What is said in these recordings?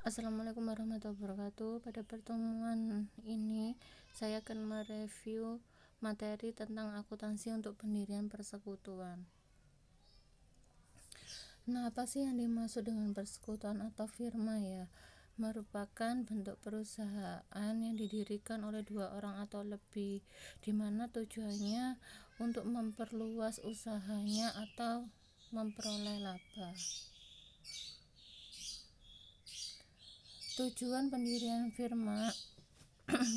Assalamualaikum warahmatullahi wabarakatuh. Pada pertemuan ini saya akan mereview materi tentang akuntansi untuk pendirian persekutuan. Nah, apa sih yang dimaksud dengan persekutuan atau firma ya? Merupakan bentuk perusahaan yang didirikan oleh dua orang atau lebih, di mana tujuannya untuk memperluas usahanya atau memperoleh laba. Tujuan pendirian firma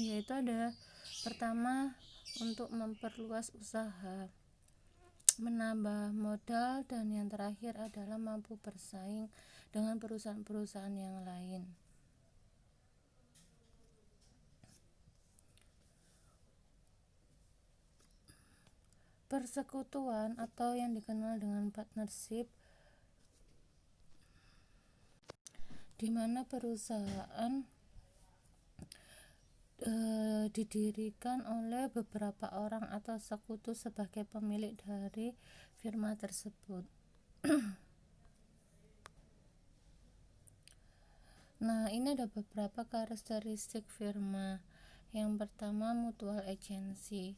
yaitu ada pertama, untuk memperluas usaha, menambah modal, dan yang terakhir adalah mampu bersaing dengan perusahaan-perusahaan yang lain. Persekutuan atau yang dikenal dengan partnership, di mana perusahaan didirikan oleh beberapa orang atau sekutu sebagai pemilik dari firma tersebut. Nah, ini ada beberapa karakteristik firma. Yang pertama, mutual agency.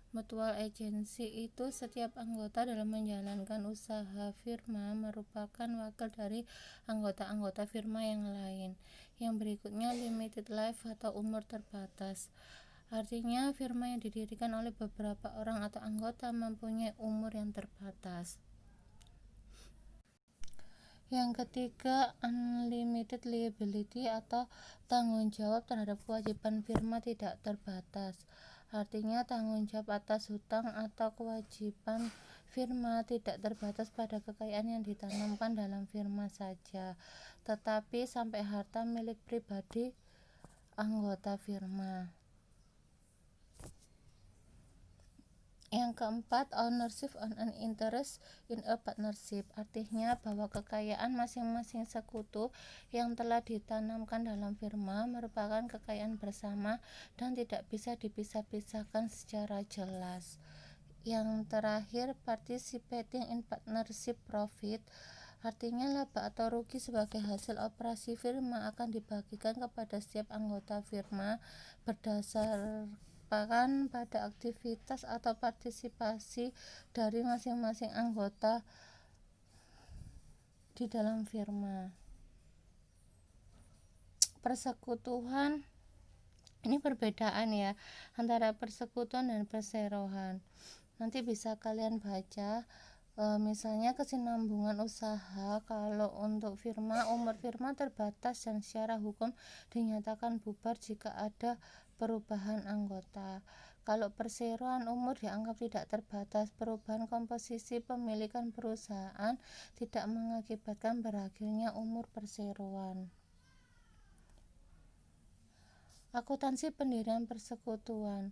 Mutual agency itu setiap anggota dalam menjalankan usaha firma merupakan wakil dari anggota-anggota firma yang lain. Yang berikutnya, limited life atau umur terbatas. Artinya firma yang didirikan oleh beberapa orang atau anggota mempunyai umur yang terbatas. Yang ketiga, unlimited liability atau tanggung jawab terhadap kewajiban firma tidak terbatas. Artinya tanggung jawab atas hutang atau kewajiban firma tidak terbatas pada kekayaan yang ditanamkan dalam firma saja, tetapi sampai harta milik pribadi anggota firma. Yang keempat, ownership on an interest in a partnership. Artinya bahwa kekayaan masing-masing sekutu yang telah ditanamkan dalam firma merupakan kekayaan bersama dan tidak bisa dipisah-pisahkan secara jelas. Yang terakhir, participating in partnership profit. Artinya laba atau rugi sebagai hasil operasi firma akan dibagikan kepada setiap anggota firma berdasarkan pada aktivitas atau partisipasi dari masing-masing anggota di dalam firma. Persekutuan, ini perbedaan ya antara persekutuan dan perseroan. Nanti bisa kalian baca, misalnya kesinambungan usaha. Kalau untuk firma, umur firma terbatas dan secara hukum dinyatakan bubar jika ada perubahan anggota. Kalau perseroan, umur dianggap tidak terbatas. Perubahan komposisi pemilikan perusahaan tidak mengakibatkan berakhirnya umur perseroan. Akuntansi pendirian persekutuan.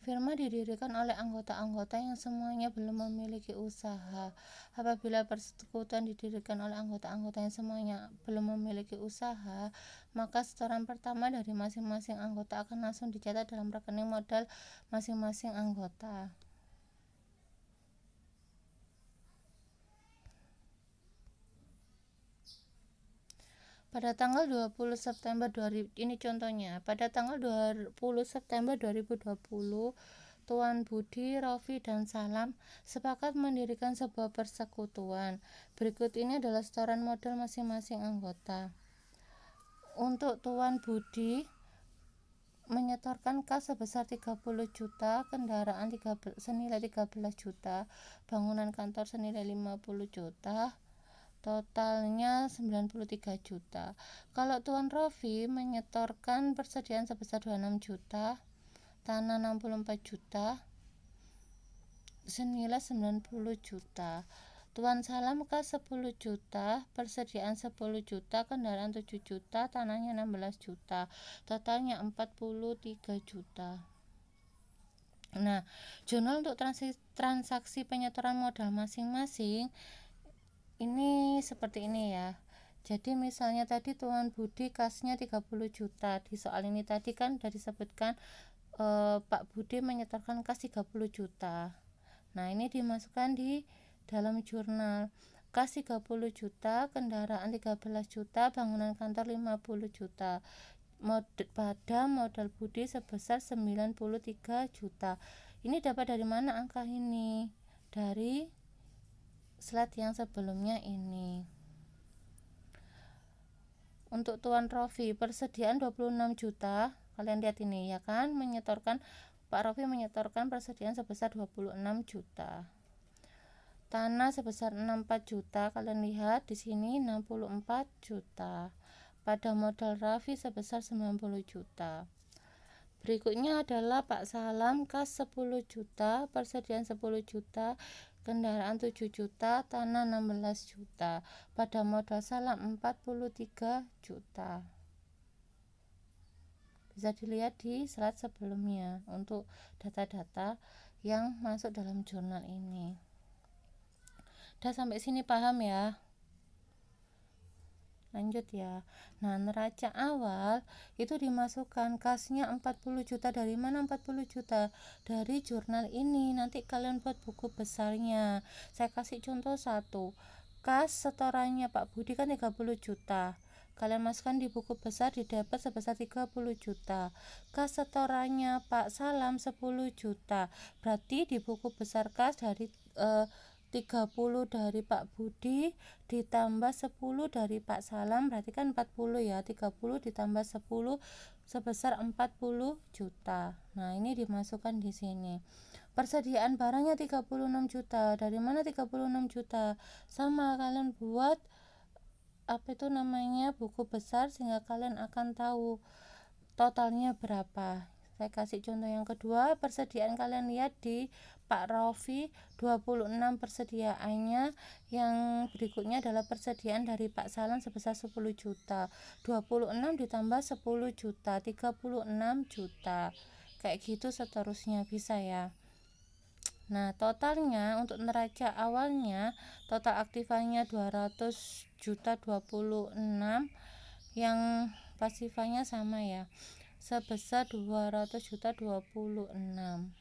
Firma didirikan oleh anggota-anggota yang semuanya belum memiliki usaha. Apabila persekutuan didirikan oleh anggota-anggota yang semuanya belum memiliki usaha, maka setoran pertama dari masing-masing anggota akan langsung dicatat dalam rekening modal masing-masing anggota. Pada tanggal 20 September 2000, ini contohnya, pada tanggal 20 September 2020, Tuan Budi, Rofi, dan Salam sepakat mendirikan sebuah persekutuan. Berikut ini adalah setoran modal masing-masing anggota. Untuk Tuan Budi menyetorkan kas sebesar 30 juta, kendaraan senilai 13 juta, bangunan kantor senilai 50 juta, totalnya 93 juta. Kalau Tuan Rofi menyetorkan persediaan sebesar 26 juta, tanah 64 juta, senilai 90 juta. Tuan Salam kas 10 juta, persediaan 10 juta, kendaraan 7 juta, tanahnya 16 juta, totalnya 43 juta. Nah, jurnal untuk transaksi penyetoran modal masing-masing ini seperti ini ya. Jadi misalnya tadi Tuan Budi kasnya 30 juta. Di soal ini tadi kan sudah disebutkan Pak Budi menyetorkan kas 30 juta. Nah, ini dimasukkan di dalam jurnal. kas 30 juta, kendaraan 13 juta, bangunan kantor 50 juta. Pada modal budi sebesar 93 juta. Ini dapat dari mana angka ini? Dari slide yang sebelumnya ini. Untuk Tuan Rofi, persediaan 26 juta. Kalian lihat ini ya kan, Pak Rofi menyetorkan persediaan sebesar 26 juta. Tanah sebesar 64 juta, kalian lihat di sini 64 juta. Pada modal Raffi sebesar 90 juta. Berikutnya adalah Pak Salam, kas 10 juta, persediaan 10 juta, kendaraan 7 juta, tanah 16 juta. Pada modal Salam 43 juta. Bisa dilihat di slide sebelumnya untuk data-data yang masuk dalam jurnal ini. Udah sampai sini paham ya? Lanjut ya. Nah, neraca awal itu dimasukkan kasnya 40 juta. Dari mana 40 juta? Dari jurnal ini. Nanti kalian buat buku besarnya. Saya kasih contoh satu. Kas setorannya Pak Budi kan 30 juta. Kalian masukkan di buku besar di debit sebesar 30 juta. Kas setorannya Pak Salam 10 juta. Berarti di buku besar kas dari 30 dari Pak Budi ditambah 10 dari Pak Salam, berarti kan 40 ya. 30 ditambah 10 sebesar 40 juta. Nah, ini dimasukkan di sini. Persediaan barangnya 36 juta. Dari mana 36 juta? Sama, kalian buat buku besar sehingga kalian akan tahu totalnya berapa. Saya kasih contoh yang kedua, persediaan kalian lihat di Pak Rofi 26 persediaannya. Yang berikutnya adalah persediaan dari Pak Salam sebesar 10 juta. 26 ditambah 10 juta, 36 juta. Kayak gitu seterusnya, bisa ya. Nah, totalnya untuk neraca awalnya, total aktifanya 200 juta 26, yang pasifanya sama ya, sebesar 200 juta 26.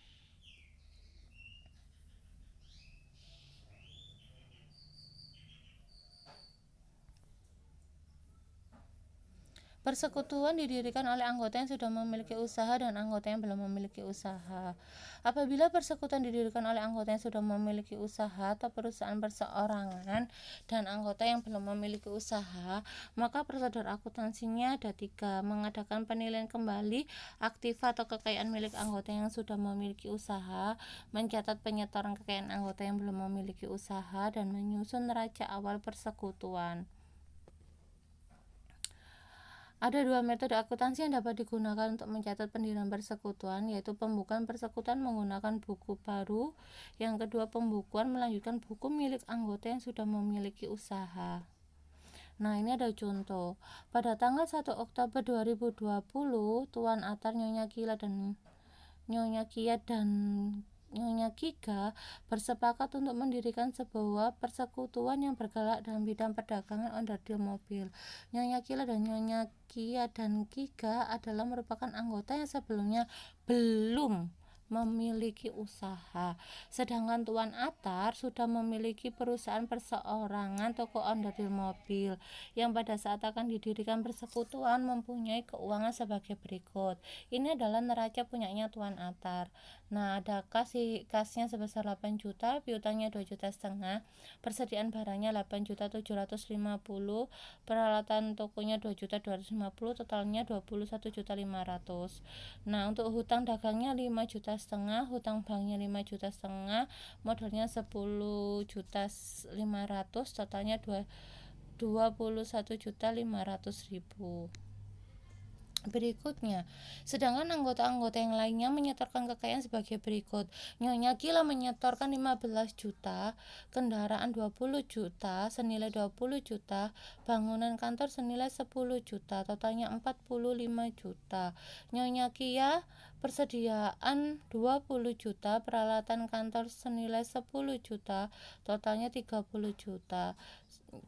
Persekutuan didirikan oleh anggota yang sudah memiliki usaha dan anggota yang belum memiliki usaha. Apabila persekutuan didirikan oleh anggota yang sudah memiliki usaha atau perusahaan perseorangan dan anggota yang belum memiliki usaha, maka prosedur akuntansinya ada 3. Mengadakan penilaian kembali aktiva atau kekayaan milik anggota yang sudah memiliki usaha, mencatat penyetoran kekayaan anggota yang belum memiliki usaha, dan menyusun neraca awal persekutuan. Ada 2 metode akuntansi yang dapat digunakan untuk mencatat pendirian persekutuan, yaitu pembukuan persekutuan menggunakan buku baru. Yang kedua, pembukuan melanjutkan buku milik anggota yang sudah memiliki usaha. Nah, ini ada contoh. Pada tanggal 1 Oktober 2020, Tuan Atar, Nyonya Kia dan Nyonya Giga bersepakat untuk mendirikan sebuah persekutuan yang bergerak dalam bidang perdagangan onderdil mobil. Nyonya Kila dan Nyonya Kia dan Giga adalah merupakan anggota yang sebelumnya belum memiliki usaha, sedangkan Tuan Atar sudah memiliki perusahaan perseorangan toko onderdil mobil yang pada saat akan didirikan persekutuan mempunyai keuangan sebagai berikut. Ini adalah neraca punyanya Tuan Atar. Nah, ada kasnya sebesar 8 juta, piutangnya 2,5 juta, persediaan barangnya 8 juta 750, peralatan tokonya 2 juta 250, totalnya 21 juta 500. Nah, untuk hutang dagangnya 5 juta setengah, hutang banknya 5 juta setengah, modalnya 10 juta 500, totalnya 21 juta 500.000. Berikutnya, sedangkan anggota-anggota yang lainnya menyetorkan kekayaan sebagai berikut. Nyonya Gila menyetorkan 15 juta, kendaraan 20 juta, senilai 20 juta, bangunan kantor senilai 10 juta, totalnya 45 juta. Nyonya Kia persediaan 20 juta, peralatan kantor senilai 10 juta, totalnya 30 juta.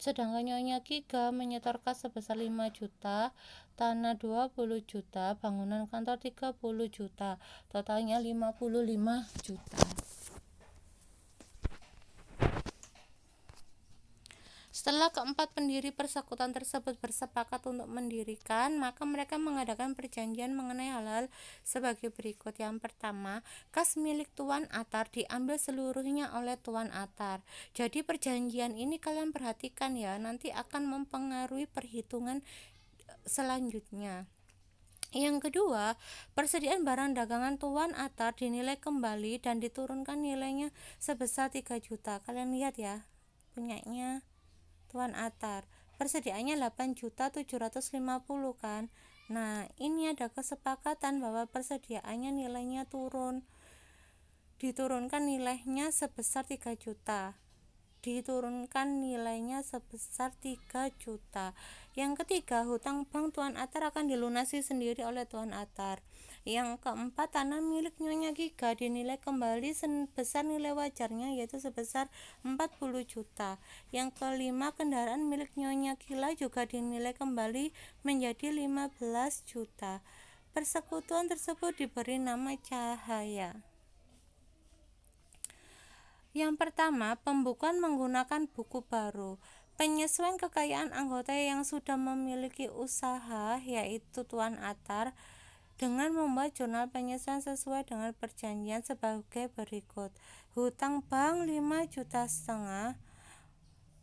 Sedangkan Nyonya Giga menyetorkan sebesar 5 juta, tanah 20 juta, bangunan kantor 30 juta, totalnya 55 juta. Setelah keempat pendiri persekutuan tersebut bersepakat untuk mendirikan, maka mereka mengadakan perjanjian mengenai hal-hal sebagai berikut. Yang pertama, kas milik Tuan Atar diambil seluruhnya oleh Tuan Atar. Jadi perjanjian ini kalian perhatikan ya, nanti akan mempengaruhi perhitungan selanjutnya. Yang kedua, persediaan barang dagangan Tuan Atar dinilai kembali dan diturunkan nilainya sebesar 3 juta. Kalian lihat ya, punyanya Tuan Atar. Persediaannya 8.750 kan. Nah, ini ada kesepakatan bahwa persediaannya nilainya turun. Diturunkan nilainya sebesar 3 juta. Diturunkan nilainya sebesar 3 juta. Yang ketiga, hutang bank Tuan Atar akan dilunasi sendiri oleh Tuan Atar. Yang keempat, tanah milik Nyonya Giga dinilai kembali sebesar nilai wajarnya, yaitu sebesar 40 juta. Yang kelima, kendaraan milik Nyonya Gila juga dinilai kembali menjadi 15 juta. Persekutuan tersebut diberi nama Cahaya. Yang pertama, pembukuan menggunakan buku baru. Penyesuaian kekayaan anggota yang sudah memiliki usaha, yaitu Tuan Atar, dengan membuat jurnal penyesuaian sesuai dengan perjanjian sebagai berikut. Hutang bank 5,5 juta,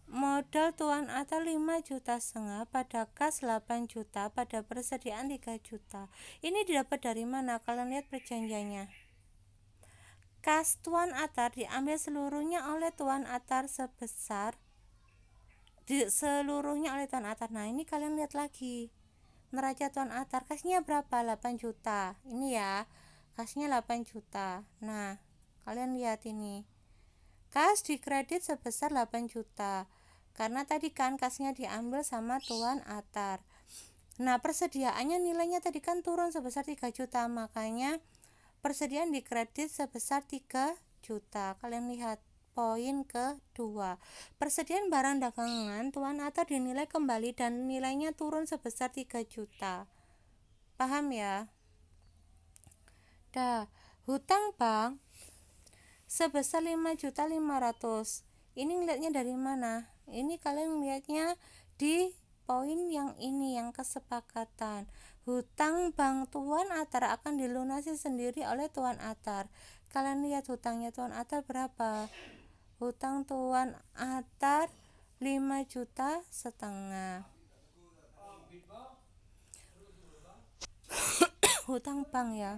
modal Tuan Atar 5,5 juta, pada kas 8 juta, pada persediaan 3 juta. Ini didapat dari mana? Kalian lihat perjanjiannya. Kas Tuan Atar diambil seluruhnya oleh Tuan Atar Nah, ini kalian lihat lagi. Neraca Tuan Atar kasnya berapa? 8 juta. Ini ya, kasnya 8 juta. Nah, kalian lihat ini. Kas dikredit sebesar 8 juta. Karena tadi kan kasnya diambil sama Tuan Atar. Nah, persediaannya nilainya tadi kan turun sebesar 3 juta, makanya persediaan dikredit sebesar 3 juta. Kalian lihat poin kedua. Persediaan barang dagangan Tuan Atar dinilai kembali dan nilainya turun sebesar 3 juta. Paham ya? Hutang bank sebesar 5.500.000. Ini ngeliatnya dari mana? Ini kalian lihatnya di poin yang ini, yang kesepakatan. Hutang bank Tuan Atar akan dilunasi sendiri oleh Tuan Atar. Kalian lihat hutangnya Tuan Atar berapa? Hutang Tuan Atar 5,5 juta. Hutang bank ya.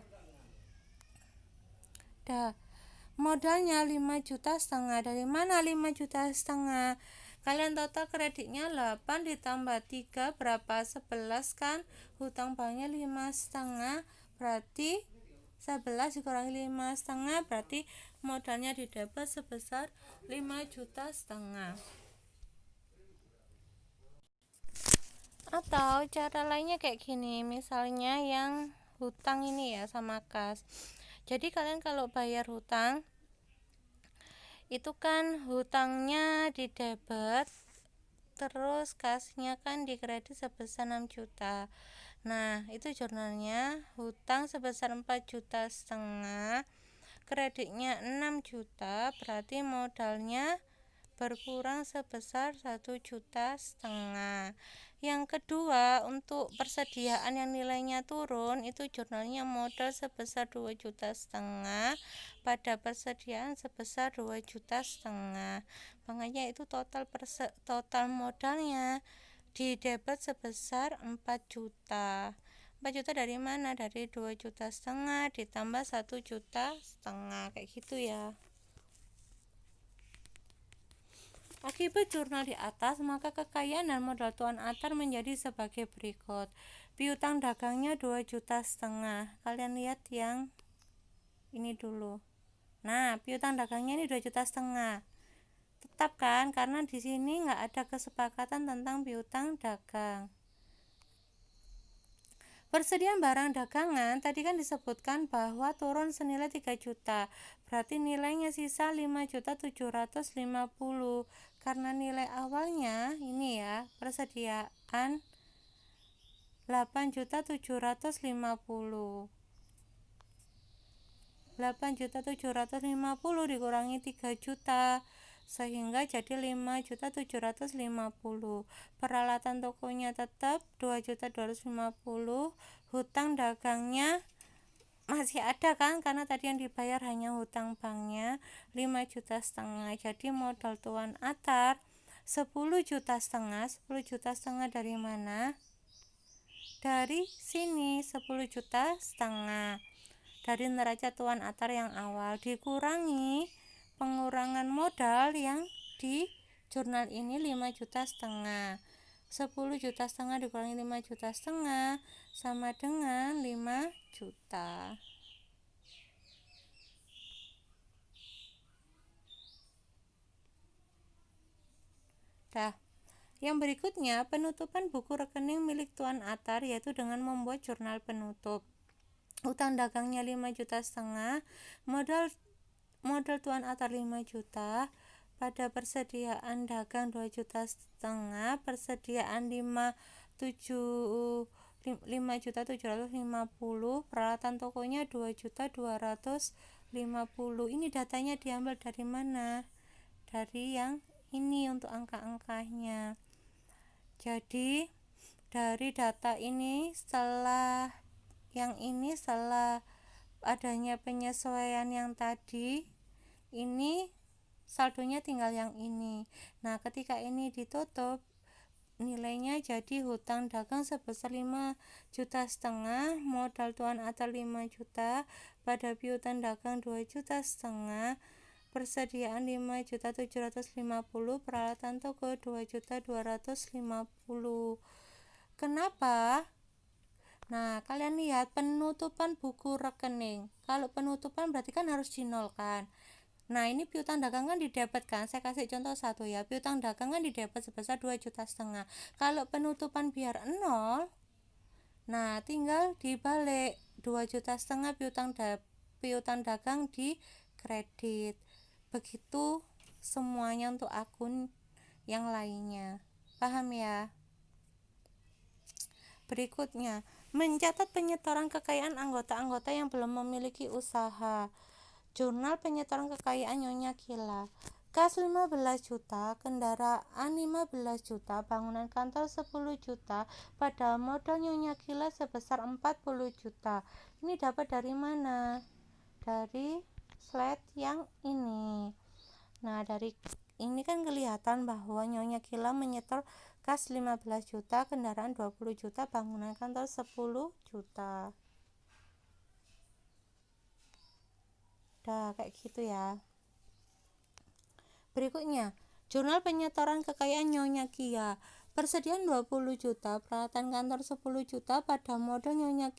Modalnya 5,5 juta. Dari mana 5,5 juta? Kalian total kreditnya 8 ditambah 3 berapa? 11 kan? Hutang banknya 5,5, berarti 11 dikurangi 5,5, berarti modalnya didapat sebesar 5,5 juta. Atau cara lainnya kayak gini, misalnya yang hutang ini ya sama kas. Jadi kalian kalau bayar hutang itu kan hutangnya di debit, terus kasnya kan dikredit sebesar 6 juta. Nah, itu jurnalnya hutang sebesar 4,5 juta, kreditnya 6 juta, berarti modalnya berkurang sebesar 1,5 juta. Yang kedua, untuk persediaan yang nilainya turun, itu jurnalnya modal sebesar 2,5 juta, pada persediaan sebesar 2,5 juta. Makanya itu total modalnya di debit sebesar 4 juta. 4 juta dari mana? Dari 2,5 juta ditambah 1,5 juta, kayak gitu ya. Akibat jurnal di atas, maka kekayaan dan modal Tuan Atar menjadi sebagai berikut. Piutang dagangnya 2,5 juta. Kalian lihat yang ini dulu. Nah, piutang dagangnya ini 2,5 juta. Tetap kan, karena di sini nggak ada kesepakatan tentang piutang dagang. Persediaan barang dagangan tadi kan disebutkan bahwa turun senilai 3 juta. Berarti nilainya sisa 5.750.000. Karena nilai awalnya ini ya, persediaan 8.750. 8.750 dikurangi 3 juta sehingga jadi 5.750.000. Peralatan tokonya tetap 2.250.000. Hutang dagangnya masih ada kan, karena tadi yang dibayar hanya hutang banknya 5,5 juta. Jadi modal Tuan Atar 10,5 juta. 10,5 juta dari mana? Dari sini 10,5 juta dari neraca Tuan Atar yang awal dikurangi pengurangan modal yang di jurnal ini 5,5 juta. 10,5 juta dikurangi 5,5 juta sama dengan 5 juta. Dah. Yang berikutnya, penutupan buku rekening milik Tuan Atar, yaitu dengan membuat jurnal penutup. Utang dagangnya 5,5 juta, modal Tuan Atar 5 juta, pada persediaan dagang 2,5 juta, persediaan 5.750.000, peralatan tokonya 2.250.000. Ini datanya diambil dari mana? Dari yang ini untuk angka-angkanya. Jadi dari data ini setelah adanya penyesuaian yang tadi, ini saldonya tinggal yang ini. Nah, ketika ini ditutup, nilainya jadi hutang dagang sebesar 5,5 juta, modal Tuan Atar 5 juta, pada piutang dagang 2,5 juta, persediaan 5.750.000, peralatan toko 2.250.000. Kenapa? Nah, kalian lihat penutupan buku rekening. Kalau penutupan berarti kan harus dinolkan. Nah, ini piutang dagang kan didebet kan. Saya kasih contoh satu ya. Piutang dagang kan didebet sebesar 2,5 juta. Kalau penutupan biar 0, nah tinggal dibalik 2,5 juta piutang dagang di kredit. Begitu semuanya untuk akun yang lainnya. Paham ya? Berikutnya, mencatat penyetoran kekayaan anggota-anggota yang belum memiliki usaha. Jurnal penyetoran kekayaan Nyonya Kila. Kas 15 juta, kendaraan 15 juta, bangunan kantor 10 juta, pada modal Nyonya Kila sebesar 40 juta. Ini dapat dari mana? Dari slide yang ini. Nah, dari ini kan kelihatan bahwa Nyonya Kila menyetor kas 15 juta, kendaraan 20 juta, bangunan kantor 10 juta. Dah, kayak gitu ya. Berikutnya, jurnal penyetoran kekayaan Nyonya Kia. Persediaan 20 juta, peralatan kantor 10 juta, pada modal Nyonya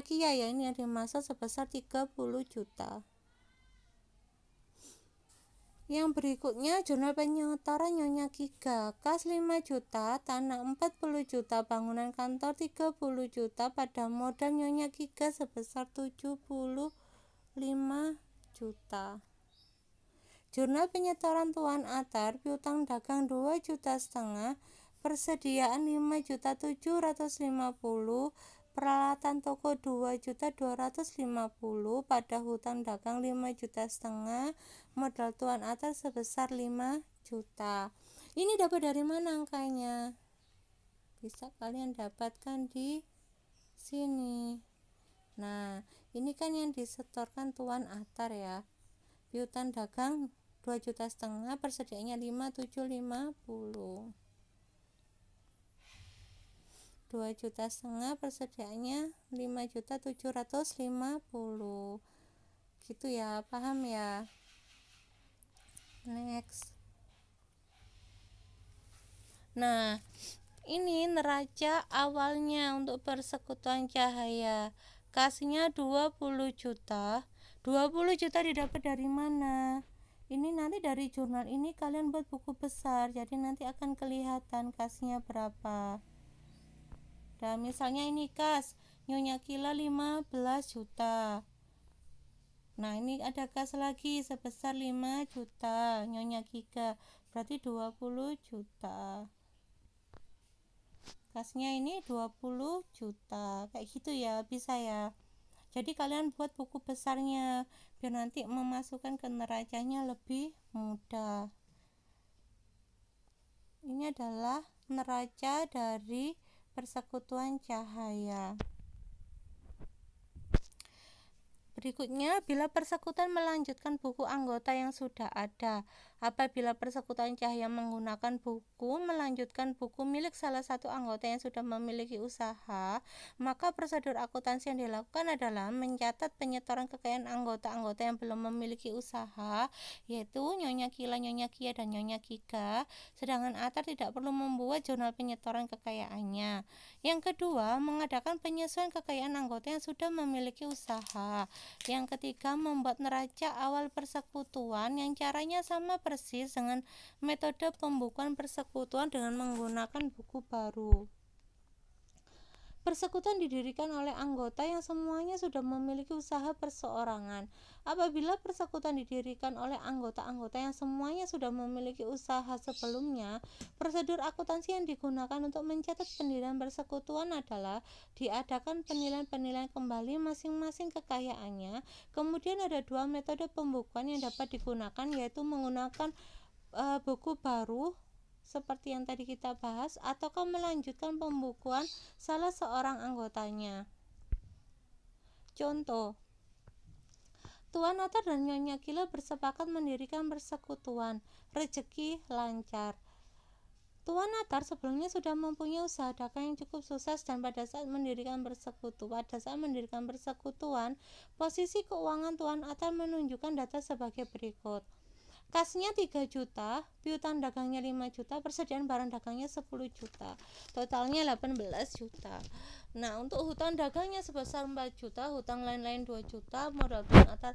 Kia ya, ini yang dimaksud sebesar 30 juta. Yang berikutnya, jurnal penyetoran Nyonya Kiga. Kas 5 juta, tanah 40 juta, bangunan kantor 30 juta, pada modal Nyonya Kiga sebesar 75 juta. Jurnal penyetoran Tuan Atar, piutang dagang 2,5 juta, persediaan 5.750.000, peralatan toko 2.250.000, pada hutang dagang 5,5 juta, modal Tuan Atar sebesar 5 juta. Ini dapat dari mana angkanya? Bisa kalian dapatkan di sini. Nah, ini kan yang disetorkan Tuan Atar ya. Piutang dagang 2,5 juta, persediaannya 5.750. 2,5 juta, persediaannya 5.750. Gitu ya, paham ya? Next. Nah, ini neraca awalnya untuk persekutuan Cahaya. Kasnya 20 juta. 20 juta didapat dari mana? Ini nanti dari jurnal ini kalian buat buku besar, jadi nanti akan kelihatan kasnya berapa. Dan misalnya ini kas Nyonya Kila 15 juta. Nah, ini ada kas lagi sebesar 5 juta Nyonya Kika, berarti 20 juta. Kasnya ini 20 juta. Kayak gitu ya, bisa ya. Jadi kalian buat buku besarnya biar nanti memasukkan ke neracanya lebih mudah. Ini adalah neraca dari persekutuan cahaya. Berikutnya, bila persekutuan melanjutkan buku anggota yang sudah ada. Apabila persekutuan cahaya menggunakan buku melanjutkan buku milik salah satu anggota yang sudah memiliki usaha, maka prosedur akuntansi yang dilakukan adalah mencatat penyetoran kekayaan anggota-anggota yang belum memiliki usaha, yaitu Nyonya Kila, Nyonya Kia, dan Nyonya Kika. Sedangkan Atar tidak perlu membuat jurnal penyetoran kekayaannya. Yang kedua, mengadakan penyesuaian kekayaan anggota yang sudah memiliki usaha. Yang ketiga, membuat neraca awal persekutuan yang caranya sama persis dengan metode pembukuan persekutuan dengan menggunakan buku baru. Persekutuan didirikan oleh anggota yang semuanya sudah memiliki usaha perseorangan. Apabila persekutuan didirikan oleh anggota-anggota yang semuanya sudah memiliki usaha sebelumnya, prosedur akuntansi yang digunakan untuk mencatat pendirian persekutuan adalah diadakan penilaian-penilaian kembali masing-masing kekayaannya. Kemudian ada dua metode pembukuan yang dapat digunakan, yaitu menggunakan buku baru seperti yang tadi kita bahas, ataukah melanjutkan pembukuan salah seorang anggotanya. Contoh, Tuan Atar dan Nyonya Kila bersepakat mendirikan persekutuan Rezeki Lancar. Tuan Atar sebelumnya sudah mempunyai usaha dagang yang cukup sukses dan pada saat mendirikan persekutuan, posisi keuangan Tuan Atar menunjukkan data sebagai berikut. Kasnya 3 juta, piutang dagangnya 5 juta, persediaan barang dagangnya 10 juta. Totalnya 18 juta. Nah, untuk hutang dagangnya sebesar 4 juta, hutang lain-lain 2 juta, modal Tuan Atar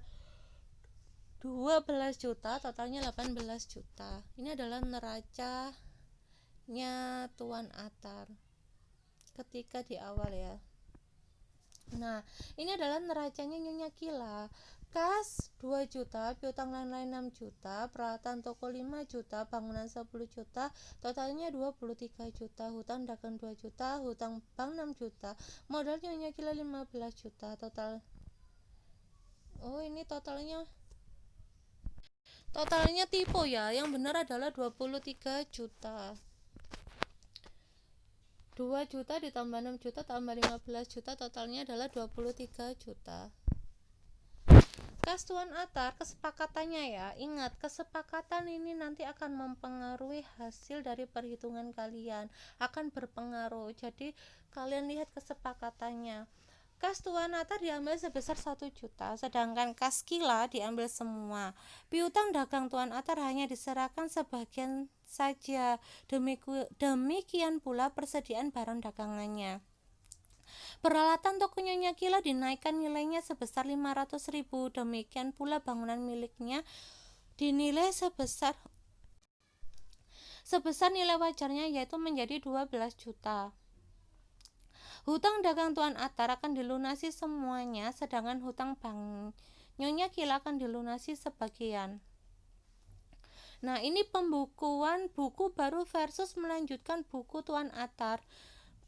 12 juta, totalnya 18 juta. Ini adalah neracanya Tuan Atar ketika di awal ya. Nah, ini adalah neracanya Nyonya Kila. Kas 2 juta, piutang lain-lain 6 juta, peralatan toko 5 juta, bangunan 10 juta, totalnya 23 juta, hutang dagang 2 juta, hutang bank 6 juta, modal Nyonya Kila 15 juta, total. Oh, ini totalnya tipe ya. Yang benar adalah 23 juta. 2 juta ditambah 6 juta tambah 15 juta, totalnya adalah 23 juta. Kas Tuan Atar, kesepakatannya ya. Ingat, kesepakatan ini nanti akan mempengaruhi hasil dari perhitungan kalian, akan berpengaruh. Jadi kalian lihat kesepakatannya. Kas Tuan Atar diambil sebesar 1 juta, sedangkan kas Kila diambil semua. Piutang dagang Tuan Atar hanya diserahkan sebagian saja. Demikian pula persediaan barang dagangannya. Peralatan toko Nyonya Kila dinaikkan nilainya sebesar 500.000. Demikian pula bangunan miliknya dinilai sebesar nilai wajarnya, yaitu menjadi 12 juta. Hutang dagang Tuan Atar akan dilunasi semuanya, sedangkan hutang bank Nyonya Kila akan dilunasi sebagian. Nah, ini pembukuan buku baru versus melanjutkan buku Tuan Atar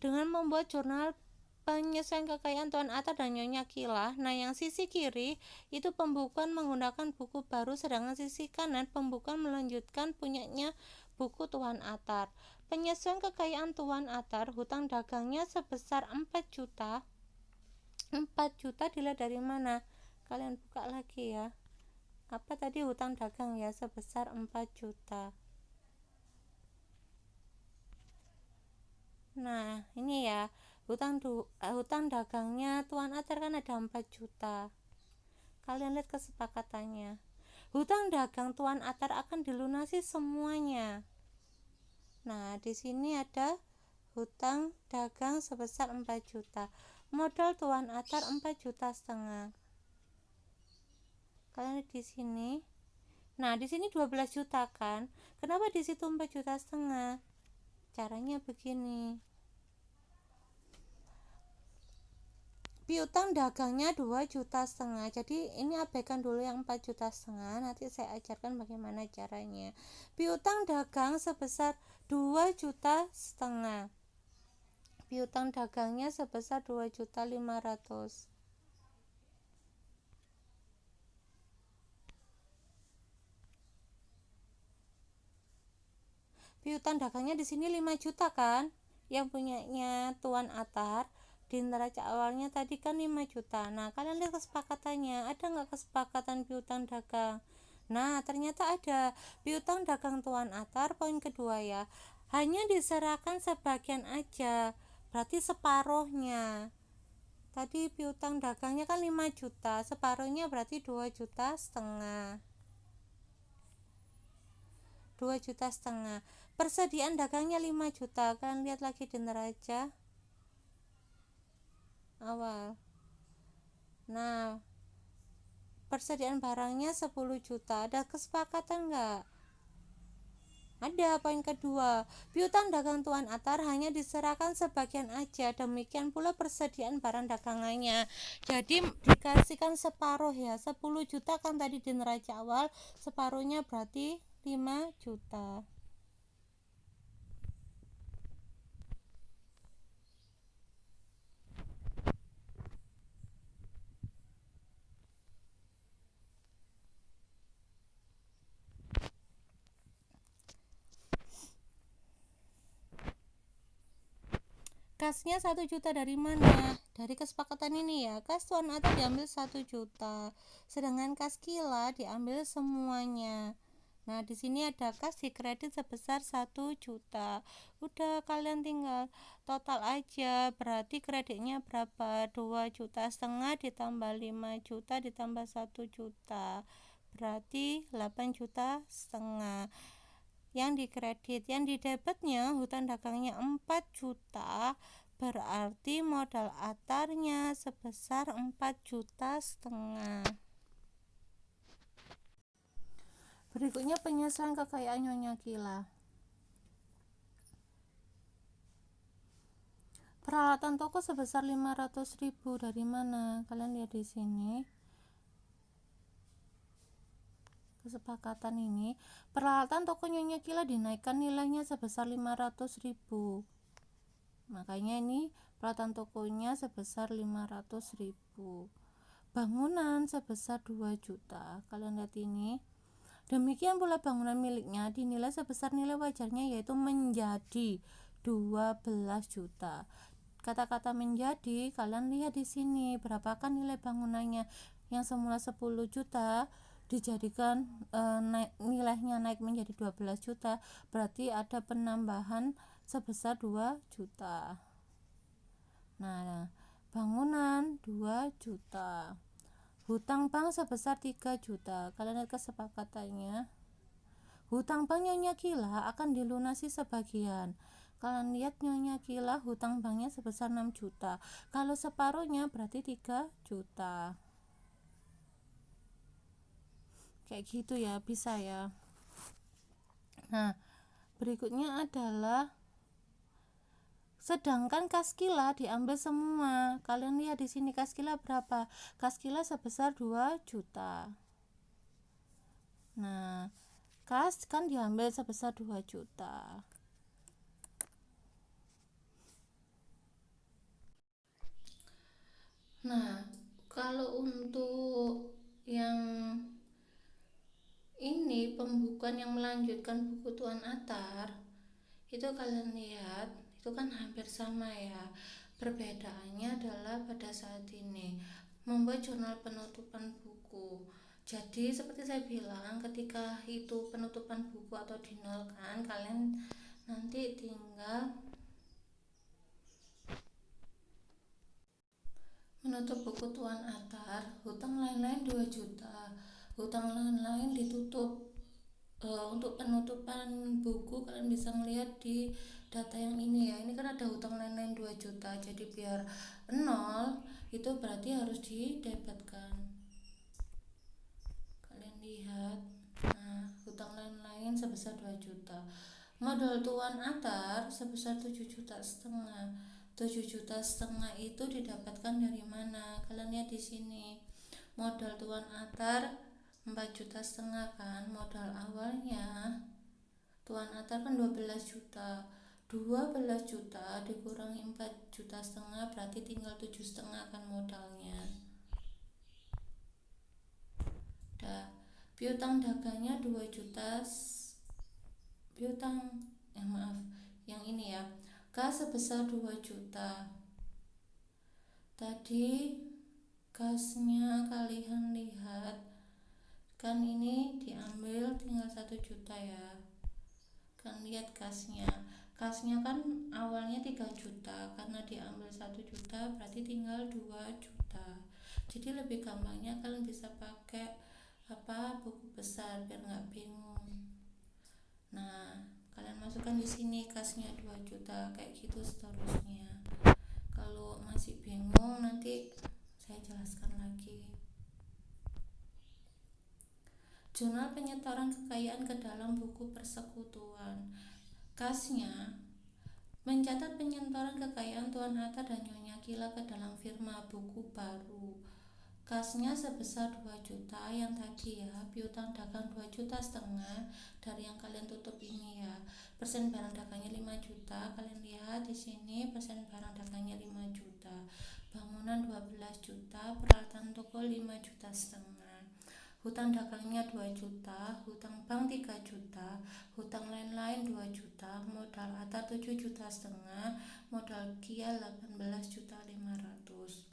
dengan membuat jurnal penyesuaian kekayaan Tuan Atar dan Nyonya Kila. Nah, yang sisi kiri itu pembukuan menggunakan buku baru, sedangkan sisi kanan pembukuan melanjutkan punyanya buku Tuan Atar. Penyesuaian kekayaan Tuan Atar, hutang dagangnya sebesar 4 juta. 4 juta dilihat dari mana? Kalian buka lagi ya. Apa tadi hutang dagang ya, sebesar 4 juta. Nah, ini ya, hutang dagangnya Tuan Atar kan ada 4 juta. Kalian lihat kesepakatannya. Hutang dagang Tuan Atar akan dilunasi semuanya. Nah, di sini ada hutang dagang sebesar 4 juta. Modal Tuan Atar 4,5 juta. Kalian lihat di sini. Nah, di sini 12 juta kan? Kenapa di situ 4,5 juta? Caranya begini. Piutang dagangnya 2,5 juta. Jadi ini abaikan dulu yang 4,5 juta. Nanti saya ajarkan bagaimana caranya. Piutang dagang sebesar 2,5 juta. Piutang dagangnya sebesar 2,5 juta. piutang dagangnya di sini 5 juta kan, yang punyanya Tuan Atar. Di neraca awalnya tadi kan 5 juta. Nah, kalian lihat kesepakatannya, ada nggak kesepakatan piutang dagang? Nah, ternyata ada. Piutang dagang Tuan Atar, poin kedua ya, hanya diserahkan sebagian aja, berarti separuhnya. Tadi piutang dagangnya kan 5 juta, separuhnya berarti 2,5 juta. 2,5 juta. Persediaan dagangnya 5 juta. Kan lihat lagi di neraca awal. Nah, persediaan barangnya 10 juta. Ada kesepakatan nggak? Ada. Poin kedua, piutang dagang Tuan Atar hanya diserahkan sebagian aja, demikian pula persediaan barang dagangannya. Jadi dikasihkan separuh ya, 10 juta kan tadi di neraca awal, separuhnya berarti 5 juta. Kasnya 1 juta dari mana? Dari kesepakatan ini ya. Kas Tuan Atar diambil 1 juta. Sedangkan kas Kila diambil semuanya. Nah, di sini ada kas di kredit sebesar 1 juta. Udah, kalian tinggal total aja. Berarti kreditnya berapa? 2,5 juta ditambah 5 juta ditambah 1 juta. Berarti 8,5 juta. Yang dikredit, yang didebetnya hutang dagangnya 4 juta, berarti modal Atarnya sebesar 4,5 juta. Berikutnya penyesuaian kekayaan Nyonya Kila. Peralatan toko sebesar 500.000 dari mana? Kalian lihat di sini. Kesepakatan ini, peralatan toko Nyonya Kila dinaikkan nilainya sebesar 500.000. Makanya ini peralatan tokonya sebesar 500.000. Bangunan sebesar 2 juta. Kalian lihat ini. Demikian pula bangunan miliknya dinilai sebesar nilai wajarnya, yaitu menjadi 12 juta. Kata-kata menjadi, kalian lihat di sini berapakah nilai bangunannya. Yang semula 10 juta dijadikan nilainya naik menjadi 12 juta, berarti ada penambahan sebesar 2 juta. Nah, bangunan 2 juta. Hutang bank sebesar 3 juta. Kalian lihat kesepakatannya. Hutang bank Nyonya Kila akan dilunasi sebagian. Kalian lihat Nyonya Kila hutang banknya sebesar 6 juta. Kalau separuhnya berarti 3 juta. Kayak gitu ya, bisa ya. Nah, berikutnya adalah sedangkan kas Kila diambil semua. Kalian lihat di sini kas Kila berapa? Kas Kila sebesar 2 juta. Nah, kas kan diambil sebesar 2 juta. Nah, kalau untuk yang ini pembukuan yang melanjutkan buku Tuan Atar, itu kalian lihat itu kan hampir sama ya. Perbedaannya adalah pada saat ini membuat jurnal penutupan buku. Jadi seperti saya bilang, ketika itu penutupan buku atau dinol kan, kalian nanti tinggal menutup buku Tuan Atar. Hutang lain-lain 2 juta. Hutang lain-lain ditutup. Untuk penutupan buku kalian bisa melihat di data yang ini ya. Ini kan ada hutang lain-lain 2 juta. Jadi biar 0 itu berarti harus didebetkan. Kalian lihat. Nah, hutang lain-lain sebesar 2 juta. Modal Tuan Atar sebesar 7,5 juta. 7,5 juta itu didapatkan dari mana? Kalian lihat di sini. Modal Tuan Atar 4,5 juta kan, modal awalnya Tuan Atar kan 12 juta. 12 juta dikurangi 4,5 juta berarti tinggal 7,5 kan modalnya. Dah, piutang dagangnya 2 juta. Piutang maaf, yang ini ya. Kas sebesar 2 juta. Tadi kasnya kalian lihat kan ini diambil tinggal 1 juta ya. Kan lihat kasnya kan awalnya 3 juta, karena diambil 1 juta berarti tinggal 2 juta. Jadi lebih gampangnya kalian bisa pakai buku besar biar nggak bingung. Nah, kalian masukkan di sini kasnya 2 juta kayak gitu seterusnya. Kalau masih bingung nanti saya jelaskan lagi. Jurnal penyetoran kekayaan ke dalam buku persekutuan. Kasnya mencatat penyetoran kekayaan Tuan Hatta dan Nyonya Kila ke dalam firma buku baru. Kasnya sebesar 2 juta yang tadi ya, piutang dagang 2 juta setengah dari yang kalian tutup ini ya. Persen barang dagangnya 5 juta, kalian lihat di sini persen barang dagangnya 5 juta. Bangunan 12 juta, peralatan toko 5 juta setengah. Hutang dagangnya 2 juta, hutang bank 3 juta, hutang lain-lain 2 juta, modal ATA 7 juta setengah, modal Kia 18 juta 500.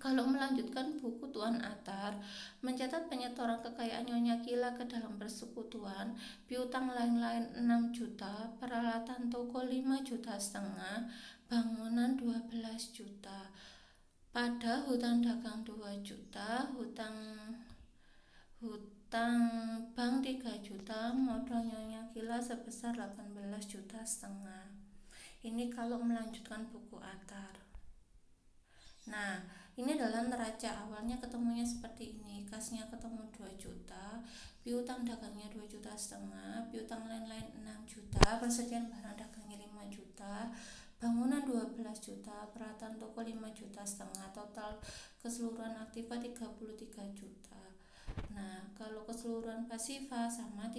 Kalau melanjutkan buku Tuan Atar, mencatat penyetoran kekayaan Nyonya Kila ke dalam persekutuan, piutang lain-lain 6 juta, peralatan toko 5 juta setengah, bangunan 12 juta. Pada hutang dagang 2 juta, hutang bank 3 juta, modal Nyonya Kila sebesar 18 juta setengah. Ini kalau melanjutkan buku Atar. Nah, ini adalah neraca awalnya ketemunya seperti ini. Kasnya ketemu 2 juta, piutang dagangnya 2 juta setengah, piutang lain-lain 6 juta, persediaan barang dagangnya 5 juta, bangunan 12 juta, peralatan toko 5 juta setengah, total keseluruhan aktiva 33 juta. Nah, kalau keseluruhan pasifa sama 3